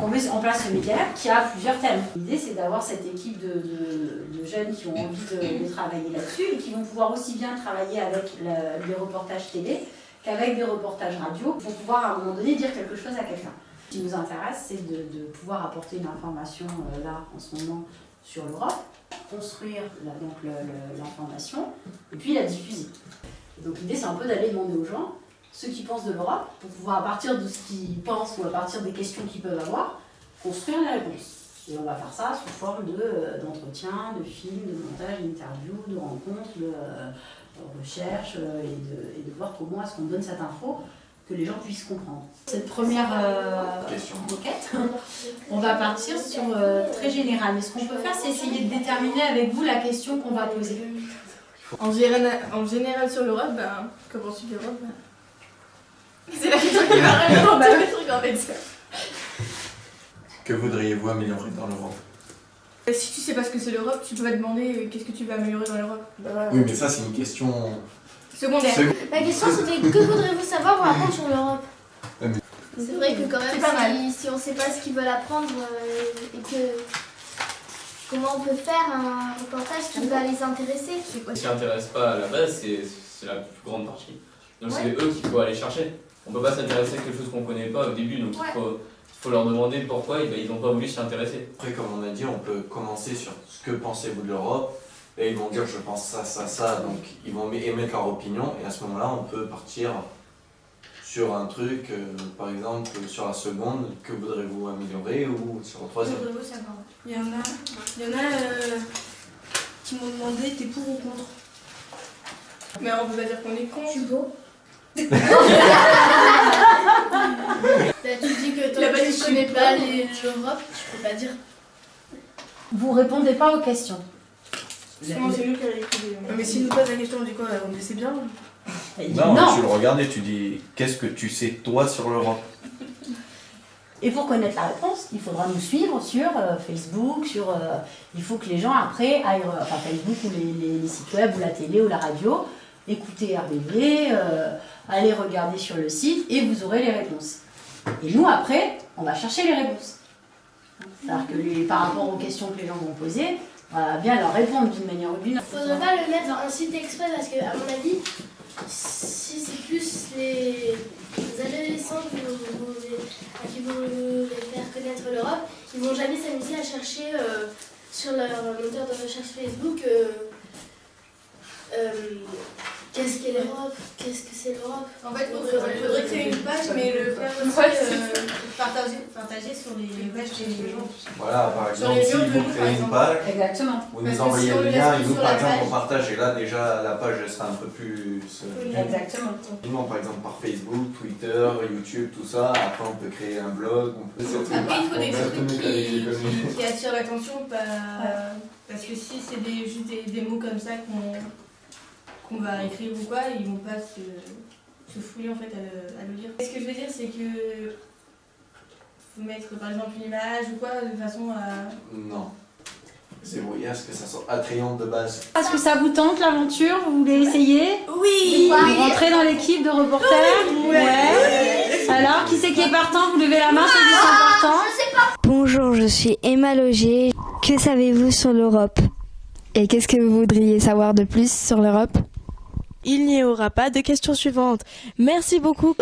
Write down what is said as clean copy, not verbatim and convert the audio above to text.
on met en place ce média qui a plusieurs thèmes. L'idée, c'est d'avoir cette équipe de jeunes qui ont envie de travailler là-dessus et qui vont pouvoir aussi bien travailler avec les reportages télé qu'avec des reportages radio pour pouvoir à un moment donné dire quelque chose à quelqu'un. Ce qui nous intéresse, c'est de pouvoir apporter une information là en ce moment sur l'Europe, construire l'information et puis la diffuser. Donc l'idée, c'est un peu d'aller demander aux gens ce qu'ils pensent de l'Europe pour pouvoir, à partir de ce qu'ils pensent ou à partir des questions qu'ils peuvent avoir, construire les réponses. Et on va faire ça sous forme d'entretien, de films, de montage, d'interviews, de rencontres, de recherches et de voir comment est-ce qu'on donne cette info que les gens puissent comprendre. Cette première requête, on va partir sur très général. Mais ce qu'on peut faire, c'est essayer de déterminer avec vous la question qu'on va poser. En général sur l'Europe, comment suivre l'Europe c'est la question qui va répondre à le truc en fait. Que voudriez-vous améliorer dans l'Europe? Si tu sais pas ce que c'est l'Europe, tu peux pas demander qu'est-ce que tu veux améliorer dans l'Europe. Oui, mais ça c'est une question secondaire. La question c'était que voudrez-vous savoir ou apprendre sur l'Europe? C'est vrai que quand même, si on sait pas ce qu'ils veulent apprendre et que comment on peut faire un reportage qui va les intéresser. Ce qui n'intéresse pas à la base, c'est la plus grande partie. Donc c'est eux qu'il faut aller chercher. On ne peut pas s'intéresser à quelque chose qu'on ne connaît pas au début, donc il faut leur demander pourquoi ils n'ont pas voulu s'y intéresser. Après, comme on a dit, on peut commencer sur ce que pensez-vous de l'Europe, et ils vont dire je pense ça, ça, ça, donc ils vont émettre leur opinion, et à ce moment-là, on peut partir sur un truc, par exemple, sur la seconde, que voudrez-vous améliorer, ou sur la troisième. Il y en a qui m'ont demandé t'es pour ou contre. Mais on peut pas dire qu'on est contre. Je suis beau. Tu dis que toi tu connais pas l'Europe, je peux pas dire. Vous répondez pas aux questions. C'est nous qui avons écrit. Mais s'il nous pose la question, on dit quoi? On dit c'est bien. Non, tu le regardes et tu dis qu'est-ce que tu sais toi sur l'Europe? Et pour connaître la réponse, il faudra nous suivre sur Facebook, il faut que les gens après aillent, enfin Facebook ou les sites web ou la télé ou la radio, écouter RBB, aller regarder sur le site et vous aurez les réponses. Et nous après, on va chercher les réponses. C'est-à-dire que par rapport aux questions que les gens vont poser, on va bien leur répondre d'une manière ou d'une autre. Il ne faudrait pas le mettre dans un site exprès parce que, à mon avis, si c'est plus les adolescents qui vont les faire connaître l'Europe, ils ne vont jamais s'amuser à chercher sur leur moteur de recherche Facebook qu'est-ce qu'est l'Europe, qu'est-ce que c'est l'Europe. En fait, il faudrait créer une page, mais le faire aussi partager sur les pages des gens. Voilà, par exemple, si vous créez une page, exactement. vous nous envoyez le lien et nous, par exemple, on partage. Et là, déjà, la page sera un peu plus... Exactement. Par exemple, par Facebook, Twitter, YouTube, tout ça. Après, on peut créer un blog. Après, il faut des trucs qui attirent l'attention, parce que si c'est juste des mots comme ça qu'on va écrire ou quoi, ils vont pas se fouiller en fait à le lire. Ce que je veux dire, c'est que faut mettre par exemple une image ou quoi de façon à... Non. C'est brouillard, ce que ça soit attrayant de base. Est-ce que ça vous tente l'aventure? Vous voulez essayer? Oui. Vous rentrez dans l'équipe de reporters? Ouais. Alors, qui c'est qui est partant? Vous levez la main, ceux qui sont partants. Je sais pas. Bonjour, je suis Emma Logier. Que savez-vous sur l'Europe? Et qu'est-ce que vous voudriez savoir de plus sur l'Europe? Il n'y aura pas de questions suivantes. Merci beaucoup.